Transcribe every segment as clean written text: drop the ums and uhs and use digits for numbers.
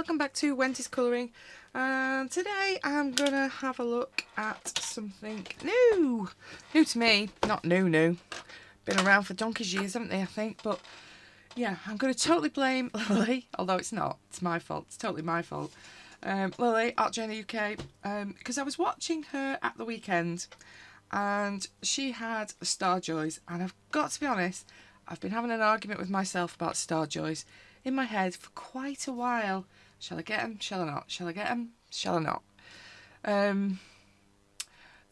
welcome back to Wendy's Colouring, and today I'm gonna have a look at something new to me, not new, been around for donkey's years, haven't they, I think, but yeah, I'm gonna totally blame Lily, although it's not, it's my fault, it's totally my fault. Lily, Art Journey UK, because I was watching her at the weekend, and she had Starjoys, and I've got to be honest, I've been having an argument with myself about Starjoys in my head for quite a while. Shall I get them? Shall I not? Shall I get them? Shall I not?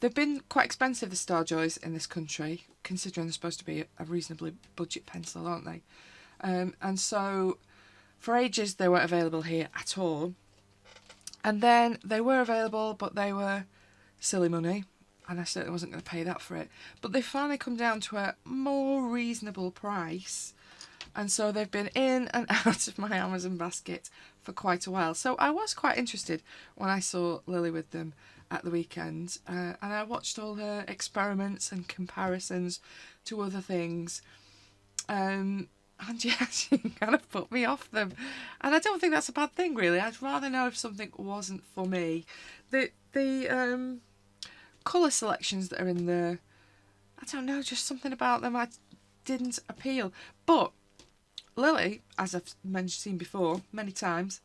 They've been quite expensive, the Starjoys, in this country, considering they're supposed to be a reasonably budget pencil, aren't they? And so, for ages, they weren't available here at all. And then they were available, but they were silly money, and I certainly wasn't going to pay that for it. But they've finally come down to a more reasonable price. And so they've been in and out of my Amazon basket for quite a while. So I was quite interested when I saw Lily with them at the weekend. And I watched all her experiments and comparisons to other things. And yeah, she kind of put me off them. And I don't think that's a bad thing, really. I'd rather know if something wasn't for me. The colour selections that are in there, I don't know, just something about them I didn't appeal. But Lily, as I've seen before many times,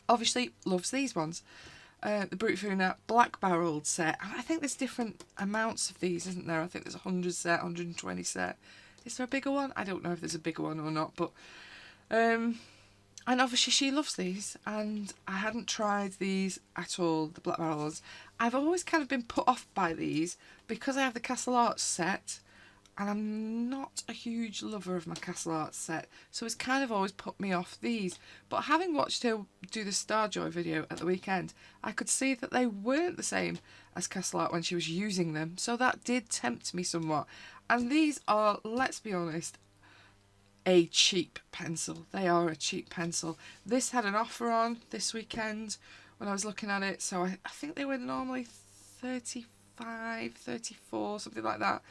obviously loves these ones. The Brutfuner Black Barreled set. And I think there's different amounts of these, isn't there? I think there's a 100 set, 120 set. Is there a bigger one? I don't know if there's a bigger one or not. But and obviously she loves these. And I hadn't tried these at all, the Black Barrels. I've always kind of been put off by these because I have the Castle Arts set. And I'm not a huge lover of my Castle Arts set, so it's kind of always put me off these. But having watched her do the Starjoy video at the weekend, I could see that they weren't the same as Castle Art when she was using them, so that did tempt me somewhat. And these are, let's be honest, a cheap pencil. They are a cheap pencil. This had an offer on this weekend when I was looking at it, so I think they were normally 35, 34, something like that,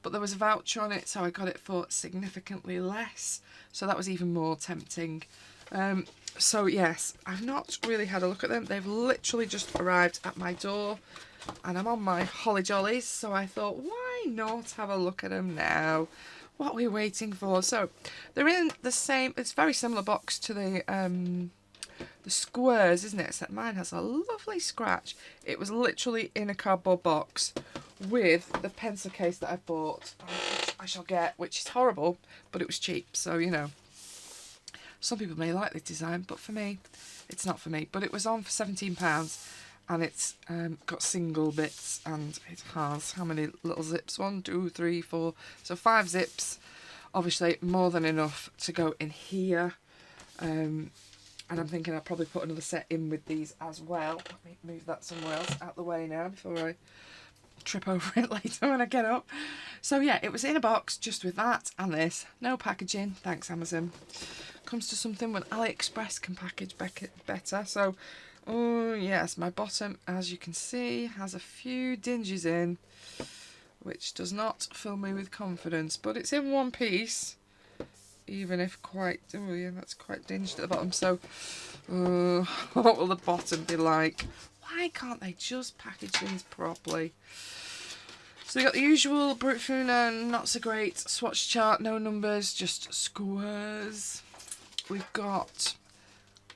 but there was a voucher on it, so I got it for significantly less, so that was even more tempting. So yes, I've not really had a look at them. They've literally just arrived at my door and I'm on my holly jollies, so I thought, why not have a look at them now? What are we waiting for? So they're in the same, it's very similar box to the squares, isn't it? Except mine has a lovely scratch. It was literally in a cardboard box with the pencil case that I bought, which I shall get, which is horrible, but it was cheap, so you know. Some people may like the design, but for me, it's not for me. But it was on for £17, and it's got single bits, and it has how many little zips? 1, 2, 3, 4. So 5 zips. Obviously, more than enough to go in here. And I'm thinking I'll probably put another set in with these as well. Let me move that somewhere else out the way now before I trip over it later when I get up. So yeah, it was in a box just with that and this. No packaging, thanks Amazon. Comes to something when AliExpress can package better. So, oh yes, my bottom, as you can see, has a few dinges in, which does not fill me with confidence. But it's in one piece. Even if quite, oh yeah, that's quite dinged at the bottom, so what will the bottom be like? Why can't they just package things properly? So we got the usual Brutfuner, not so great swatch chart, no numbers, just squares. We've got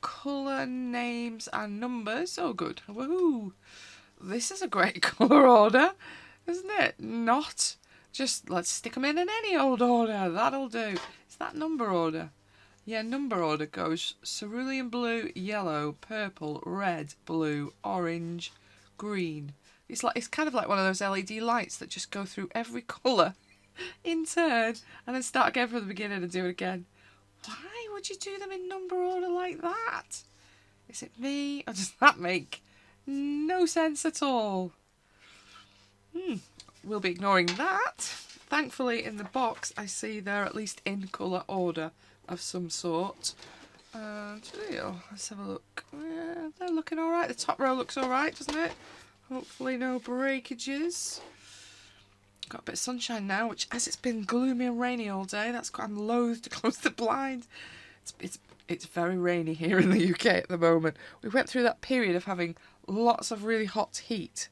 colour names and numbers, oh good, woohoo! This is a great colour order, isn't it? Not just, let's stick them in any old order, that'll do. Is that number order? Yeah, number order goes cerulean blue, yellow, purple, red, blue, orange, green. It's kind of like one of those LED lights that just go through every colour in turn and then start again from the beginning and do it again. Why would you do them in number order like that? Is it me, or does that make no sense at all? We'll be ignoring that. Thankfully, in the box, I see they're at least in colour order of some sort. Let's have a look. Yeah, they're looking alright. The top row looks alright, doesn't it? Hopefully no breakages. Got a bit of sunshine now, which, as it's been gloomy and rainy all day, I'm loath to close the blind. It's It's very rainy here in the UK at the moment. We went through that period of having lots of really hot heat,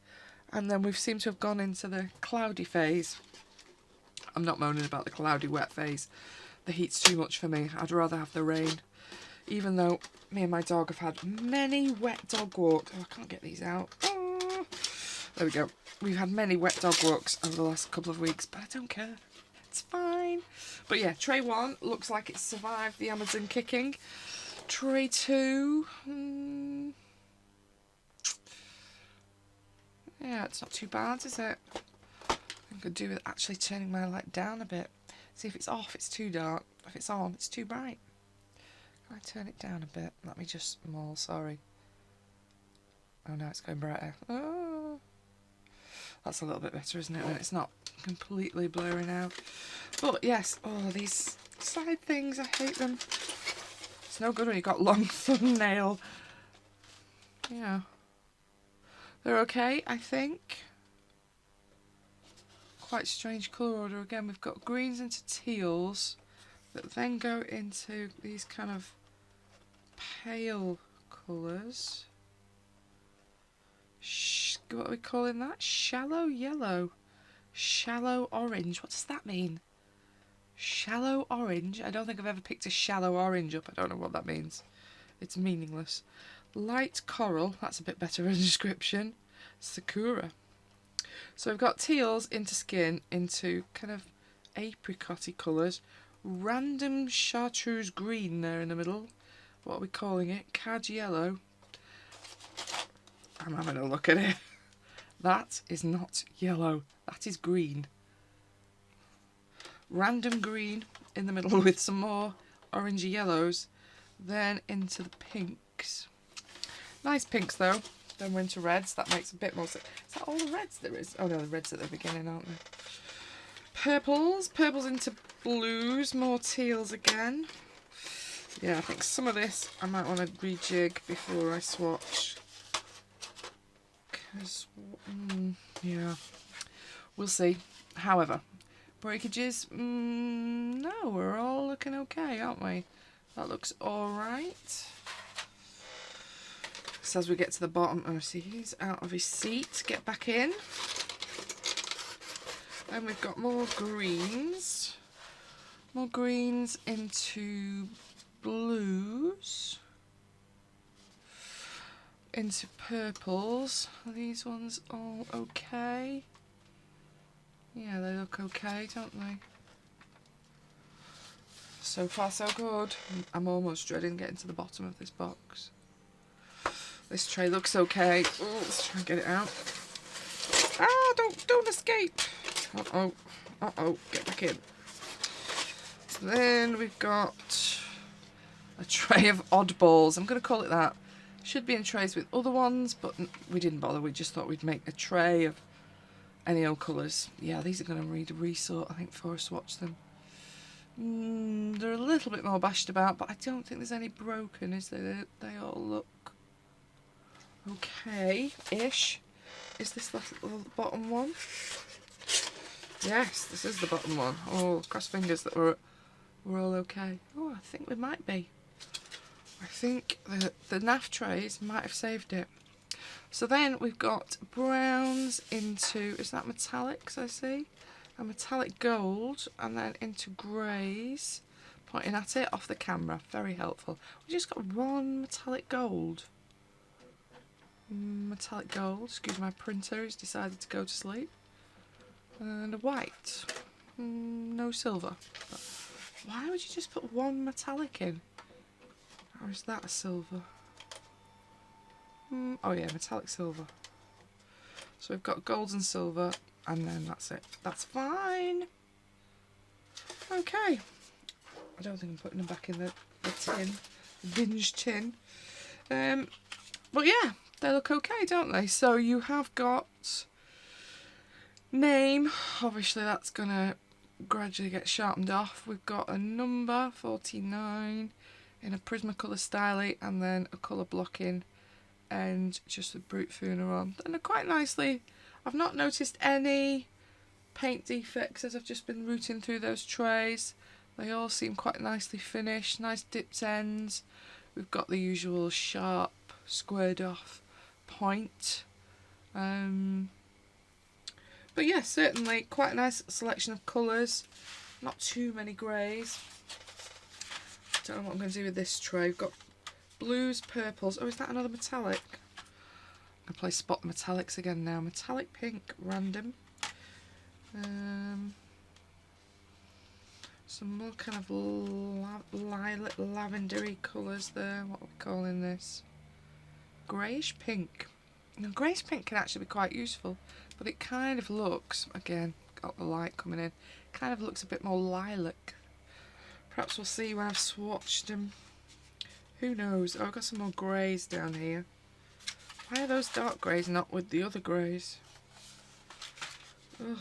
and then we've seemed to have gone into the cloudy phase. I'm not moaning about the cloudy wet phase. The heat's too much for me. I'd rather have the rain. Even though me and my dog have had many wet dog walks. Oh, I can't get these out. Oh, there we go. We've had many wet dog walks over the last couple of weeks, but I don't care. It's fine. But yeah, tray 1 looks like it's survived the Amazon kicking. Tray 2, yeah, it's not too bad, is it? I could do with actually turning my light down a bit. See, if it's off, it's too dark. If it's on, it's too bright. Can I turn it down a bit? Let me just maul, sorry. Oh no, it's going brighter. Oh, that's a little bit better, isn't it, when it's not completely blurring out. But yes, oh, these side things, I hate them. It's no good when you've got long thumbnail. Yeah. They're okay, I think. Quite strange colour order again. We've got greens into teals that then go into these kind of pale colours. What are we calling that? Shallow yellow. Shallow orange. What does that mean? Shallow orange? I don't think I've ever picked a shallow orange up. I don't know what that means. It's meaningless. Light coral. That's a bit better of a description. Sakura. So we've got teals into skin, into kind of apricot-y colours. Random chartreuse green there in the middle. What are we calling it? Cad yellow. I'm having a look at it. That is not yellow. That is green. Random green in the middle with some more orangey yellows. Then into the pinks. Nice pinks though. Then we're into reds. That makes a bit more sense. Is that all the reds there is? Oh no, the reds at the beginning, aren't they? Purples. Purples into blues. More teals again. Yeah, I think some of this I might want to rejig before I swatch. Because, yeah, we'll see. However, breakages, no, we're all looking okay, aren't we? That looks alright. So as we get to the bottom, oh, see, he's out of his seat. Get back in. And we've got more greens. More greens into blues. Into purples. Are these ones all okay? Yeah, they look okay, don't they? So far so good. I'm almost dreading getting to the bottom of this box. This tray looks okay. Ooh, let's try and get it out. Ah, don't escape. Uh-oh. Uh-oh. Get back in. Then we've got a tray of oddballs. I'm going to call it that. Should be in trays with other ones, but we didn't bother. We just thought we'd make a tray of any old colours. Yeah, these are going to need a resort, I think, before I swatch them. They're a little bit more bashed about, but I don't think there's any broken, is there? They all look okay-ish. Is this the bottom one? Yes, this is the bottom one. Oh, cross fingers that we're all okay. Oh, I think we might be. I think the NAF trays might have saved it. So then we've got browns into, is that metallics I see? A metallic gold, and then into greys. Pointing at it off the camera, very helpful. We just got one metallic gold. Metallic gold, excuse my printer, he's decided to go to sleep. And a white. No silver. But why would you just put one metallic in? Or is that a silver? Oh yeah, metallic silver. So we've got gold and silver, and then that's it. That's fine. Okay. I don't think I'm putting them back in the tin, the binge tin. But yeah, they look okay, don't they? So you have got name. Obviously that's going to gradually get sharpened off. We've got a number, 49, in a Prismacolor styling, and then a colour blocking, and just the Brutfuner on. And they're quite nicely. I've not noticed any paint defects as I've just been rooting through those trays. They all seem quite nicely finished, nice dipped ends. We've got the usual sharp, squared off point. But yeah, certainly quite a nice selection of colours. Not too many greys. Don't know what I'm going to do with this tray. We've got blues, purples. Oh, is that another metallic? I'm going to play spot the metallics again now. Metallic pink, random. Some more kind of lilac, lavendery colours there. What are we calling this? Greyish pink. Now, greyish pink can actually be quite useful, but it kind of looks, again, got the light coming in, kind of looks a bit more lilac. Perhaps we'll see when I've swatched them. Who knows? Oh, I've got some more greys down here. Why are those dark greys not with the other greys? Ugh.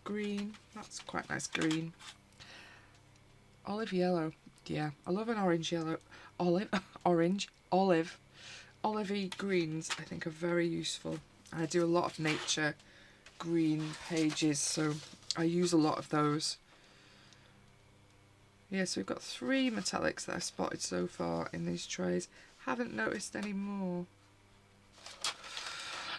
Green. That's quite nice green. Olive yellow. Yeah, I love an orange yellow. Orange. Olive. Olivey greens I think are very useful. I do a lot of nature green pages, so I use a lot of those. Yeah, so we've got 3 metallics that I've spotted so far in these trays. Haven't noticed any more.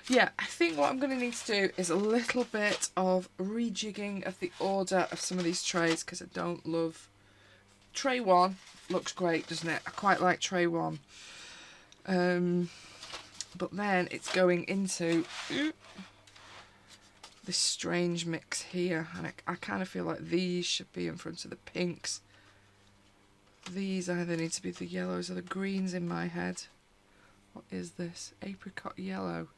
Yeah, I think what I'm going to need to do is a little bit of rejigging of the order of some of these trays, because I don't love... Tray 1 looks great, doesn't it? I quite like tray 1. But then it's going into this strange mix here, and I kind of feel like these should be in front of the pinks. These either need to be the yellows or the greens in my head. What is this? Apricot yellow.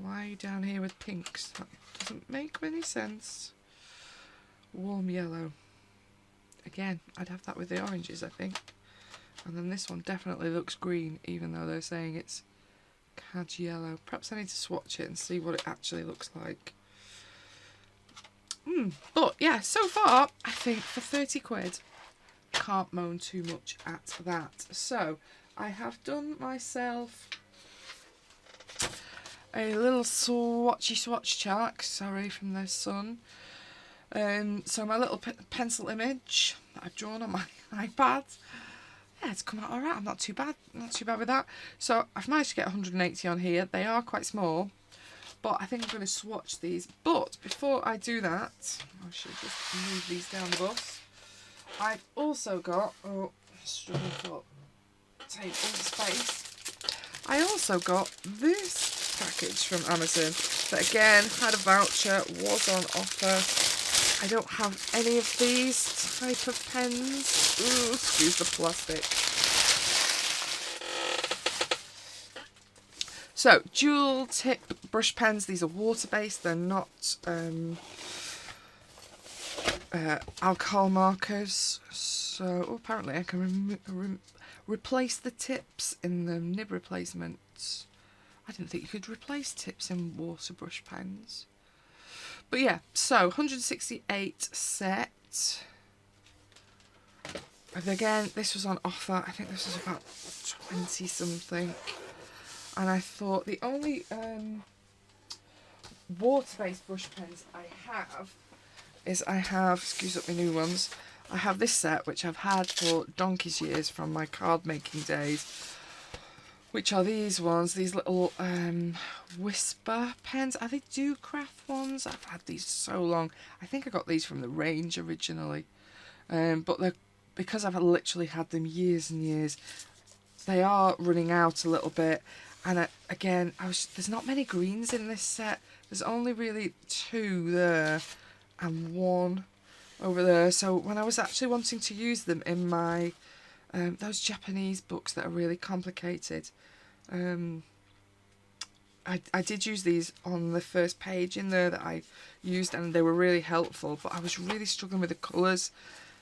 Why are you down here with pinks? That doesn't make any sense. Warm yellow. Again, I'd have that with the oranges, I think. And then this one definitely looks green, even though they're saying it's cad yellow. Perhaps I need to swatch it and see what it actually looks like. But yeah, so far, I think for 30 quid, can't moan too much at that. So, I have done myself a little swatch chart, sorry, from the sun. So my little pencil image that I've drawn on my iPad, yeah, it's come out alright. I'm not too bad with that. So I've managed to get 180 on here. They are quite small, but I think I'm going to swatch these. But before I do that, I should just move these down the bus. I've also got, struggling for table space. I also got this package from Amazon that again had a voucher, was on offer. I don't have any of these type of pens. Ooh, excuse the plastic. So, dual tip brush pens. These are water-based. They're not alcohol markers. So, apparently I can replace the tips in the nib replacements. I didn't think you could replace tips in water brush pens. But yeah, so 168 set. And again, this was on offer. I think this was about 20 something. And I thought the only water-based brush pens I have is excuse up my new ones, I have this set which I've had for donkey's years from my card making days, which are these ones, these little whisper pens. Are they do craft ones? I've had these so long. I think I got these from the range originally, but they're, because I've literally had them years and years, they are running out a little bit. And again, there's not many greens in this set. There's only really 2 there and 1 over there. So when I was actually wanting to use them in my those Japanese books that are really complicated, I did use these on the first page in there that I used, and they were really helpful, but I was really struggling with the colours.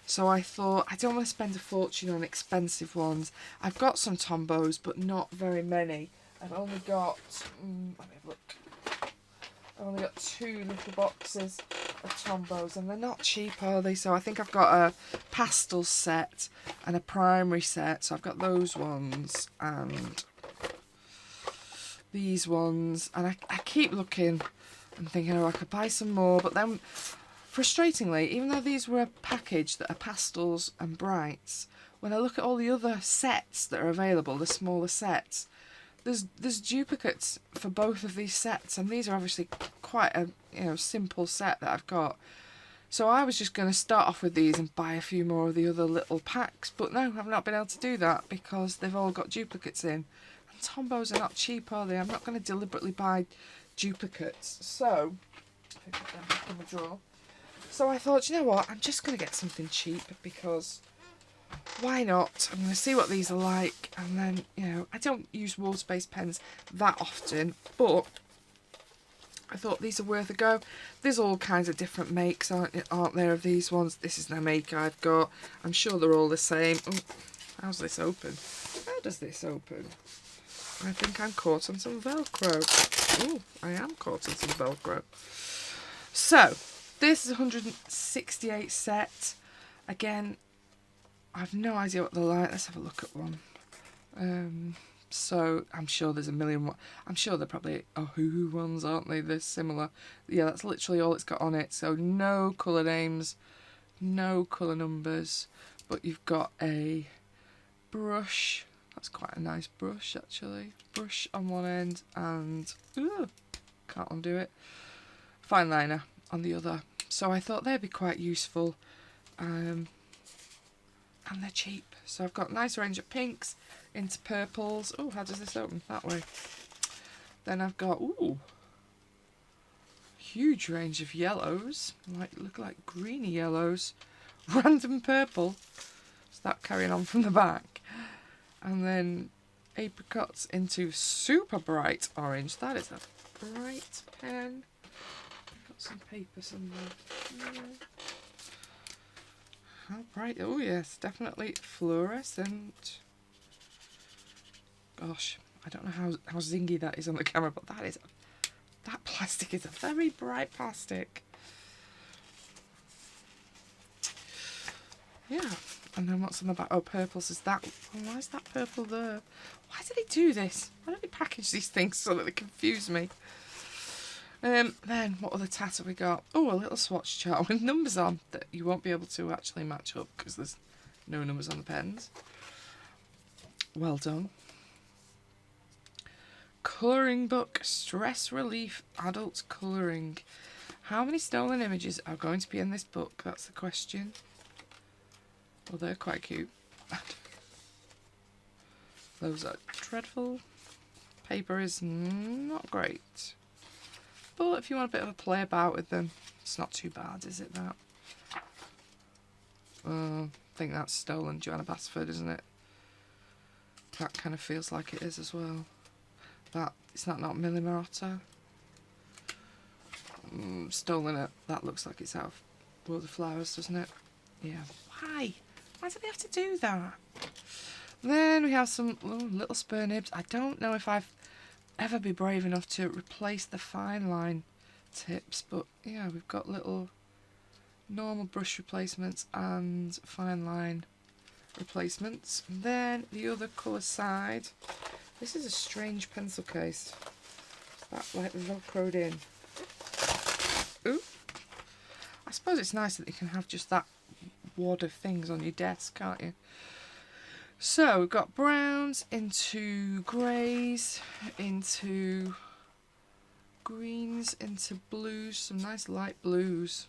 So I thought, I don't want to spend a fortune on expensive ones. I've got some Tombos, but not very many. I've only got, let me have a look. I've only got 2 little boxes of Tombos, and they're not cheap, are they? So I think I've got a pastel set and a primary set. So I've got those ones and these ones. And I keep looking and thinking, oh, I could buy some more. But then frustratingly, even though these were a package that are pastels and brights, when I look at all the other sets that are available, the smaller sets, there's duplicates for both of these sets, and these are obviously quite a simple set that I've got. So I was just going to start off with these and buy a few more of the other little packs, but no, I've not been able to do that because they've all got duplicates in. And Tombos are not cheap, are they? I'm not going to deliberately buy duplicates. So, I put them back in the drawer. So I thought, you know what, I'm just going to get something cheap because why not? I'm going to see what these are like, and then, I don't use water-based pens that often, but I thought these are worth a go. There's all kinds of different makes, aren't there, of these ones? This is the make I've got. I'm sure they're all the same. Oh, how's this open? How does this open? I think I'm caught on some Velcro. Oh, I am caught on some Velcro. So, this is 168 set. Again, I've no idea what they're like. Let's have a look at one. So I'm sure there's a million. I'm sure they're probably Ohuhu ones, aren't they? They're similar. Yeah, that's literally all it's got on it. So no colour names, no colour numbers, but you've got a brush. That's quite a nice brush, actually. Brush on one end and can't undo it. Fine liner on the other. So I thought they'd be quite useful. And they're cheap. So I've got a nice range of pinks into purples. Oh, how does this open? That way. Then I've got, huge range of yellows. Look like greeny yellows. Random purple. So that carrying on from the back. And then apricots into super bright orange. That is a bright pen. I've got some paper somewhere. Yeah. How bright? Oh yes, definitely fluorescent. Gosh, I don't know how zingy that is on the camera, but that plastic is a very bright plastic. Yeah, and then what's on the back? Oh, purples is that. Oh, why is that purple there? Why do they do this? Why don't they package these things so that they confuse me? Then what other tat have we got? Oh, a little swatch chart with numbers on that you won't be able to actually match up because there's no numbers on the pens. Well done. Colouring book, stress relief, adult colouring. How many stolen images are going to be in this book? That's the question. Well, they're quite cute. Those are dreadful. Paper is not great. But if you want a bit of a play about with them, it's not too bad, is it, that? I think that's stolen Joanna Basford, isn't it? That kind of feels like it is as well. Is that not Millie Marotta? Stolen it. That looks like it's out of World of Flowers, doesn't it? Yeah. Why? Why do they have to do that? Then we have some little spur nibs. I don't know if I've ever be brave enough to replace the fine line tips, but yeah, we've got little normal brush replacements and fine line replacements. And then the other colour side, this is a strange pencil case. That like velcroed in. Ooh, I suppose it's nice that you can have just that wad of things on your desk, can't you? So we've got browns into greys, into greens, into blues, some nice light blues.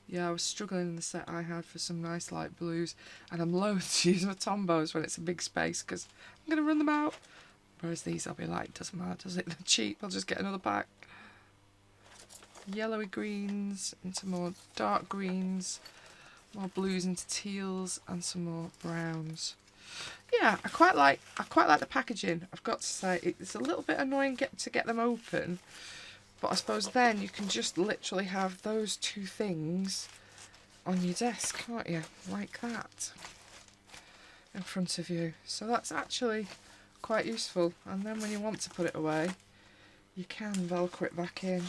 Yeah, I was struggling in the set I had for some nice light blues, and I'm loath to use my Tombos when it's a big space because I'm going to run them out. Whereas these I'll be like, doesn't matter, does it? They're cheap, I'll just get another pack. Yellowy greens into more dark greens. More blues into teals and some more browns. Yeah, I quite like the packaging. I've got to say it's a little bit annoying to get them open, but I suppose then you can just literally have those two things on your desk, can't you? Like that in front of you. So that's actually quite useful. And then when you want to put it away, you can Velcro it back in.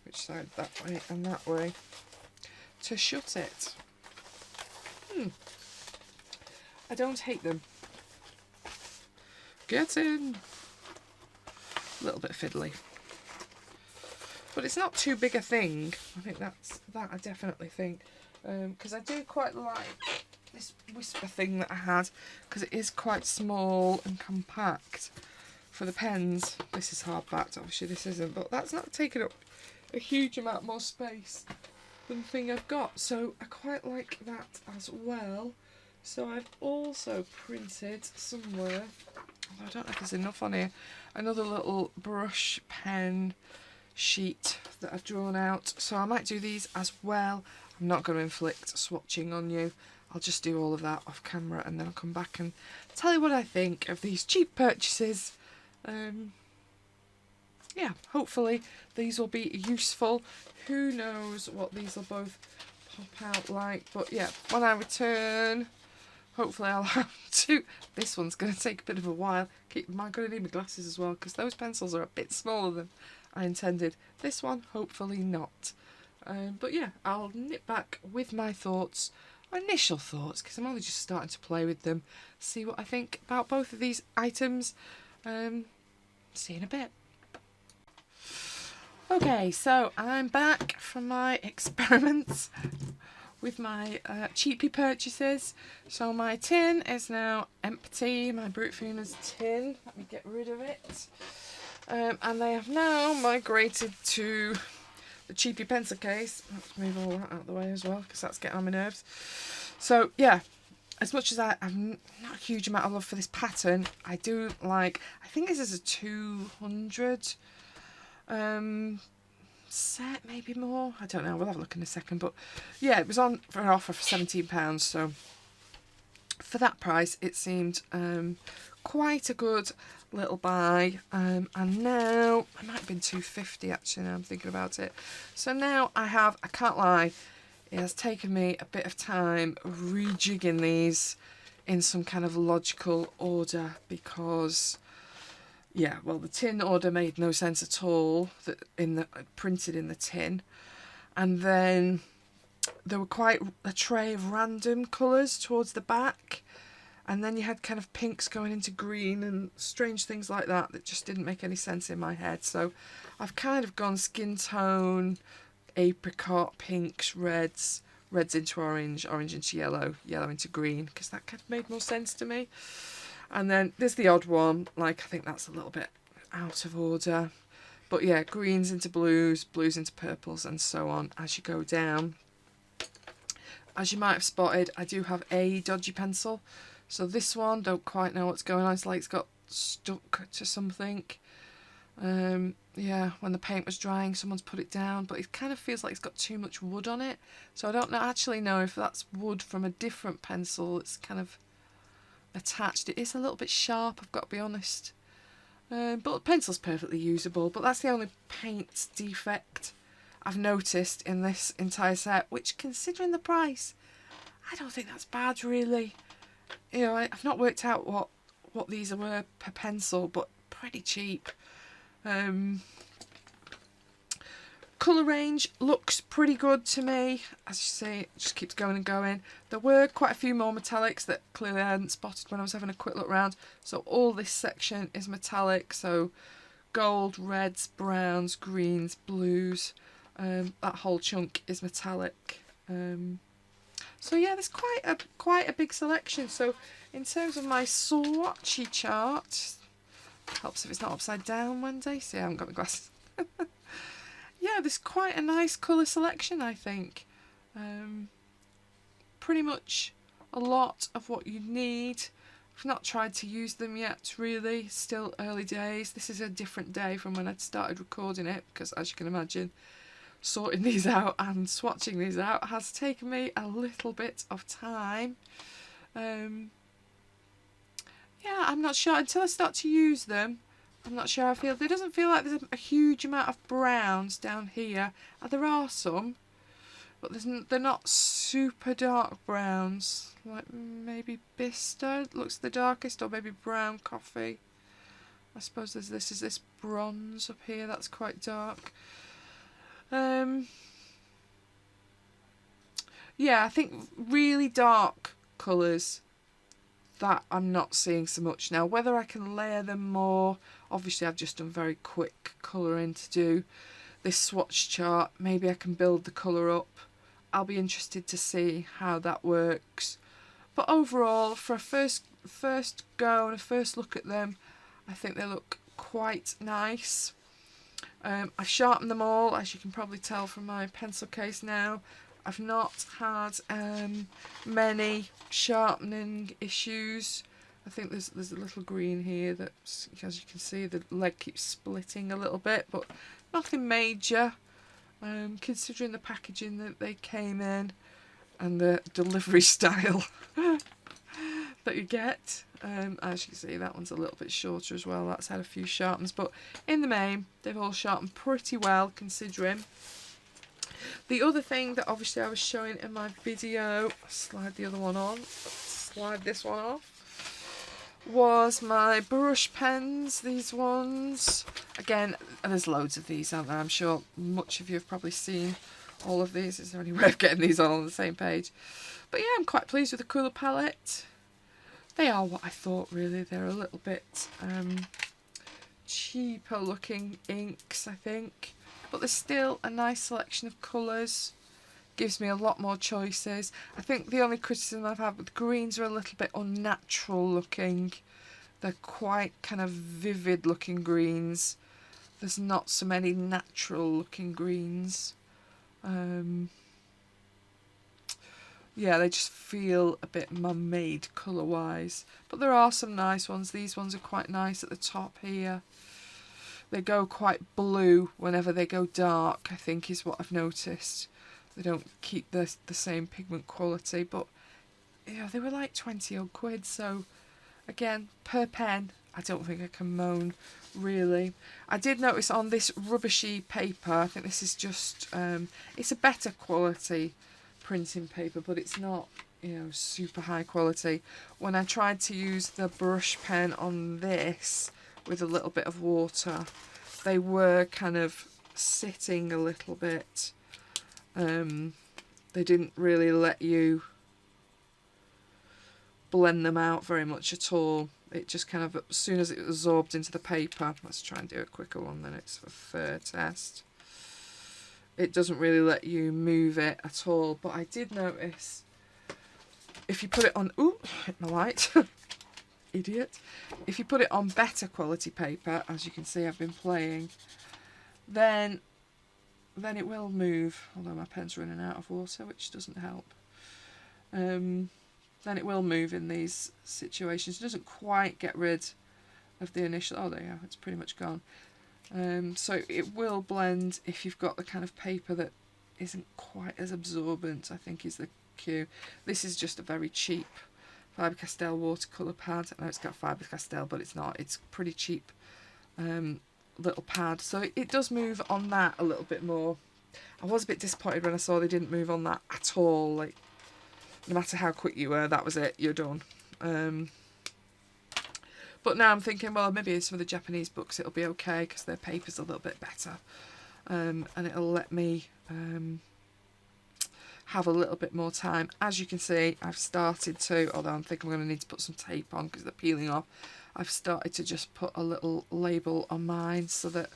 Which side? That way and that way. To shut it. I don't hate them. Get in. A little bit fiddly. but it's not too big a thing. I think that's that. I definitely think, because I do quite like this Whisper thing that I had, because it is quite small and compact for the pens. This is hardbacked, obviously this isn't, but that's not taking up a huge amount more space than the thing I've got, so I quite like that as well. So I've also printed somewhere, although I don't know if there's enough on here, another little brush pen sheet that I've drawn out, so I might do these as well. I'm not going to inflict swatching on you. I'll just do all of that off camera, and then I'll come back and tell you what I think of these cheap purchases. Yeah, hopefully these will be useful. Who knows what these will both pop out like, but yeah, when I return, hopefully I'll have to. This one's going to take a bit of a while. I'm going to need my glasses as well, because those pencils are a bit smaller than I intended. This one, hopefully not. But yeah, I'll nip back with my thoughts, my initial thoughts, because I'm only just starting to play with them, see what I think about both of these items. See you in a bit. Okay, so I'm back from my experiments with my cheapy purchases. So my tin is now empty, my Brutfuner's tin. Let me get rid of it. And they have now migrated to the cheapy pencil case. Let's move all that out of the way as well, because that's getting on my nerves. So yeah, as much as I have not a huge amount of love for this pattern, I do like, I think this is a 200 set, maybe more, I don't know, we'll have a look in a second. But yeah, it was on for an offer for £17, so for that price it seemed quite a good little buy. And now, it might have been £2.50 actually, now I'm thinking about it. So now I can't lie, it has taken me a bit of time rejigging these in some kind of logical order, because yeah, well, the tin order made no sense at all, that printed in the tin. And then there were quite a tray of random colours towards the back, and then you had kind of pinks going into green and strange things like that that just didn't make any sense in my head. So I've kind of gone skin tone, apricot, pinks, reds into orange, orange into yellow, yellow into green, because that kind of made more sense to me. And then there's the odd one, like I think that's a little bit out of order. But yeah, greens into blues, blues into purples, and so on as you go down. As you might have spotted, I do have a dodgy pencil. So this one, don't quite know what's going on. It's like it's got stuck to something. Yeah, when the paint was drying, someone's put it down, but it kind of feels like it's got too much wood on it. So I don't actually know if that's wood from a different pencil. It's kind of attached. It is a little bit sharp, I've got to be honest. But the pencil's perfectly usable, but that's the only paint defect I've noticed in this entire set, which, considering the price, I don't think that's bad really. You know, I've not worked out what these were per pencil, but pretty cheap. Colour range looks pretty good to me. As you see, it just keeps going and going. There were quite a few more metallics that clearly I hadn't spotted when I was having a quick look around. So all this section is metallic, so gold, reds, browns, greens, blues. That whole chunk is metallic. So yeah, there's quite a big selection. So in terms of my swatchy chart, helps if it's not upside down, Wendy. See, I haven't got my glasses. Yeah, there's quite a nice colour selection, I think. Pretty much a lot of what you need. I've not tried to use them yet, really. Still early days. This is a different day from when I'd started recording it, because as you can imagine, sorting these out and swatching these out has taken me a little bit of time. Yeah, I'm not sure until I start to use them. I'm not sure how I feel. There doesn't feel like there's a huge amount of browns down here. There are some, but they're not super dark browns. Like maybe Bista looks the darkest, or maybe brown coffee. I suppose there's this bronze up here that's quite dark. Yeah, I think really dark colours that I'm not seeing so much now. Whether I can layer them more, obviously I've just done very quick colouring to do this swatch chart. Maybe I can build the colour up. I'll be interested to see how that works. But overall, for a first go and a first look at them, I think they look quite nice. I've sharpened them all, as you can probably tell from my pencil case now. I've not had many sharpening issues. I think there's a little green here that, as you can see, the leg keeps splitting a little bit, but nothing major, considering the packaging that they came in and the delivery style that you get. As you can see, that one's a little bit shorter as well. That's had a few sharpens, but in the main, they've all sharpened pretty well, considering. The other thing that obviously I was showing in my video, slide the other one on, slide this one off, was my brush pens, these ones. Again, there's loads of these out there. I'm sure much of you have probably seen all of these. Is there any way of getting these all on the same page? But yeah, I'm quite pleased with the colour palette. They are what I thought, really. They're a little bit cheaper looking inks, I think. But there's still a nice selection of colours. Gives me a lot more choices. I think the only criticism I've had with the greens are a little bit unnatural looking. They're quite kind of vivid looking greens. There's not so many natural looking greens. Yeah, they just feel a bit mum-made colour wise. But there are some nice ones. These ones are quite nice at the top here. They go quite blue whenever they go dark, I think, is what I've noticed. They don't keep the same pigment quality, but yeah, they were like 20 odd quid, so again, per pen, I don't think I can moan, really. I did notice on this rubbishy paper, I think this is just, it's a better quality printing paper, but it's not, you know, super high quality. When I tried to use the brush pen on this with a little bit of water, they were kind of sitting a little bit. They didn't really let you blend them out very much at all. It just kind of, as soon as it absorbed into the paper, let's try and do a quicker one than it's a fair test. It doesn't really let you move it at all, but I did notice if you put it on, ooh, hit my light, idiot. If you put it on better quality paper, as you can see I've been playing, then it will move, although my pen's running out of water, which doesn't help. Then it will move in these situations. It doesn't quite get rid of the initial, oh there you go, it's pretty much gone. So it will blend if you've got the kind of paper that isn't quite as absorbent, I think is the cue. This is just a very cheap Faber-Castell watercolour pad. I know it's got Faber-Castell, but it's not. It's pretty cheap little pad. So it does move on that a little bit more. I was a bit disappointed when I saw they didn't move on that at all. Like, no matter how quick you were, that was it, you're done. But now I'm thinking, well, maybe in some of the Japanese books it'll be okay because their paper's a little bit better. And it'll let me have a little bit more time. As you can see, I've started to, although I'm thinking I'm going to need to put some tape on because they're peeling off, I've started to just put a little label on mine so that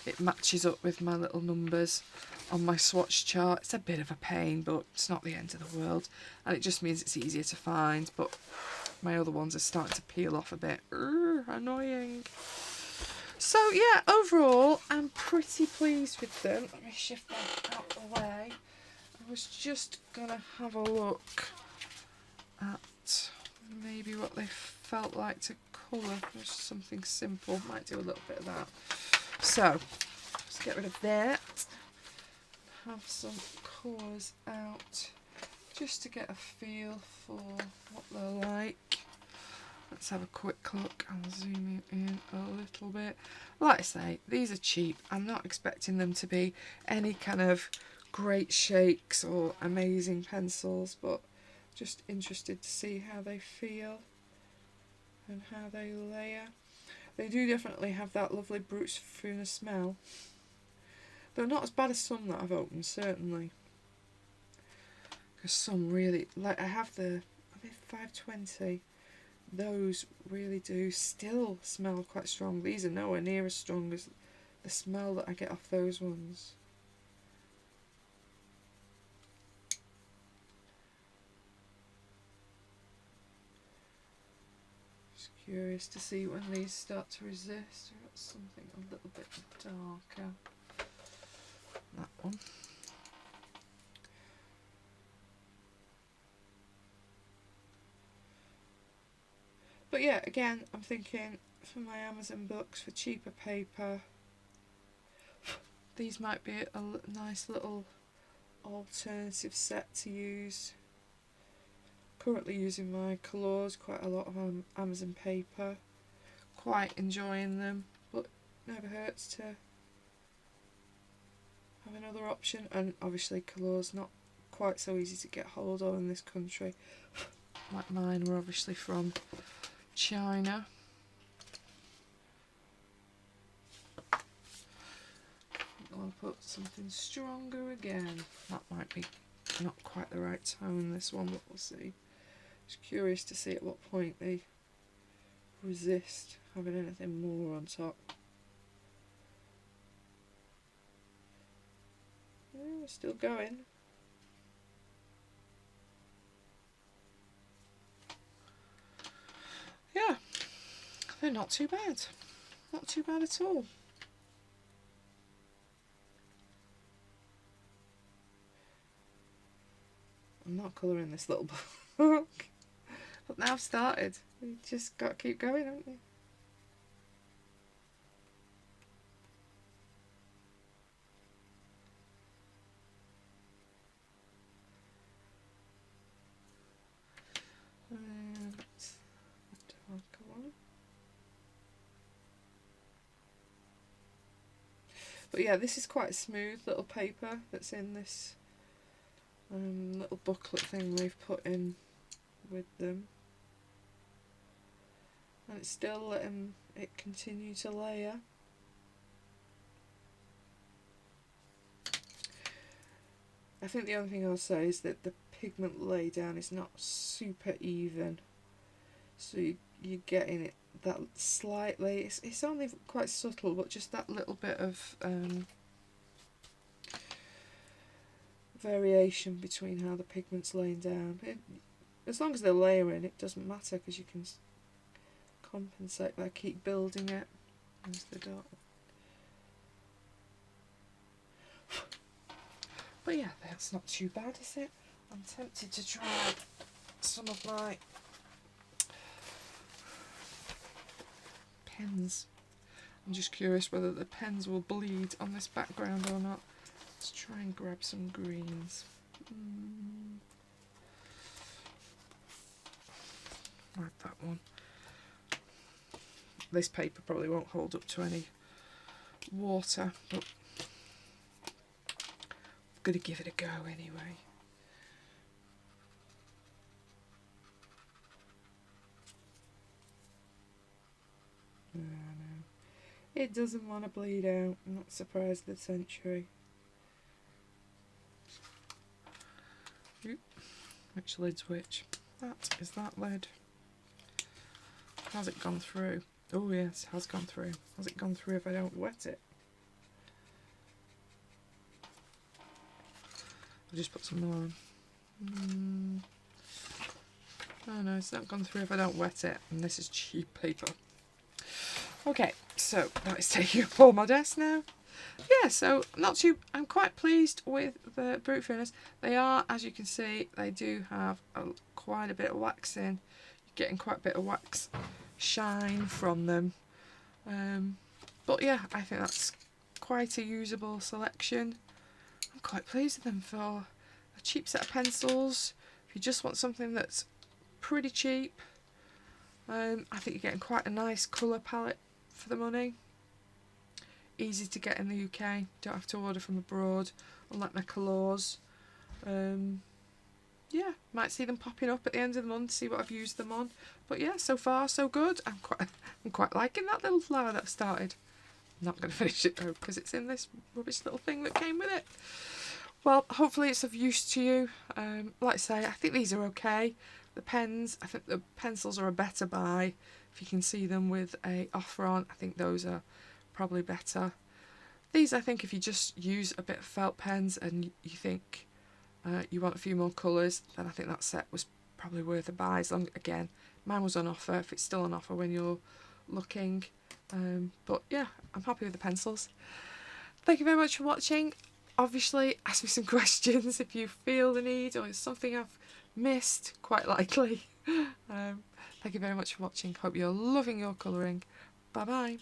it matches up with my little numbers on my swatch chart. It's a bit of a pain, but it's not the end of the world, and it just means it's easier to find. But my other ones are starting to peel off a bit. Annoying. So yeah, overall I'm pretty pleased with them. Let me shift them out of the way. I was just gonna have a look at maybe what they felt like to colour. Just something simple, might do a little bit of that. So let's get rid of that. Have some colours out just to get a feel for what they're like. Let's have a quick look. I'll zoom in a little bit. Like I say, these are cheap. I'm not expecting them to be any kind of great shakes or amazing pencils, but just interested to see how they feel and how they layer. They do definitely have that lovely Brutfuner smell. They're not as bad as some that I've opened, certainly. Because some really, like I have the 520, those really do still smell quite strong. These are nowhere near as strong as the smell that I get off those ones. Just curious to see when these start to resist. I've got something a little bit darker. That one. But yeah, again, I'm thinking for my Amazon books, for cheaper paper, these might be a nice little alternative set to use. Currently using my colours, quite a lot of Amazon paper. Quite enjoying them, but never hurts to have another option. And obviously colours not quite so easy to get hold of in this country. Like mine were obviously from China. I want to put something stronger again. That might be not quite the right tone, this one, but we'll see. Just curious to see at what point they resist having anything more on top. Yeah, we're still going. Yeah, they're not too bad. Not too bad at all. I'm not colouring this little book. But now I've started. You just got to keep going, haven't you? That's a darker one. But yeah, this is quite a smooth little paper that's in this little booklet thing they've put in with them. And it's still letting it continue to layer. I think the only thing I'll say is that the pigment lay down is not super even. So you're getting it that slightly, it's only quite subtle, but just that little bit of variation between how the pigment's laying down. As long as they're layering, it doesn't matter because you can compensate by keep building it. There's the dot. But yeah, that's not too bad, is it? I'm tempted to try some of my pens. I'm just curious whether the pens will bleed on this background or not. Let's try and grab some greens. Like that one. This paper probably won't hold up to any water, but I'm going to give it a go anyway. Oh, no. It doesn't want to bleed out. I'm not surprised at the century. Oop. Which lid's which? That is that lid. Has it gone through? Oh yes, it has gone through. Has it gone through if I don't wet it? I'll just put some more on. Oh no, it's not gone through if I don't wet it. And this is cheap paper. Okay, so that is taking up all my desk now. Yeah, so I'm quite pleased with the Brutfuners. They are, as you can see, they do have quite a bit of wax in. You're getting quite a bit of wax shine from them. But yeah, I think that's quite a usable selection. I'm quite pleased with them for a cheap set of pencils. If you just want something that's pretty cheap, I think you're getting quite a nice colour palette for the money. Easy to get in the UK, don't have to order from abroad, unlike my colours. Yeah, might see them popping up at the end of the month, see what I've used them on. But yeah, so far so good. I'm quite liking that little flower that I've started. I'm not going to finish it though, because it's in this rubbish little thing that came with it. Well, hopefully it's of use to you. Like I say, I think these are okay. The pens, I think the pencils are a better buy. If you can see them with a offer on, I think those are probably better. These, I think, if you just use a bit of felt pens and you think you want a few more colours, then I think that set was probably worth a buy. As long, again, mine was on offer, if it's still on offer when you're looking. But yeah, I'm happy with the pencils. Thank you very much for watching. Obviously, ask me some questions if you feel the need, or it's something I've missed, quite likely. Thank you very much for watching. Hope you're loving your colouring. Bye bye.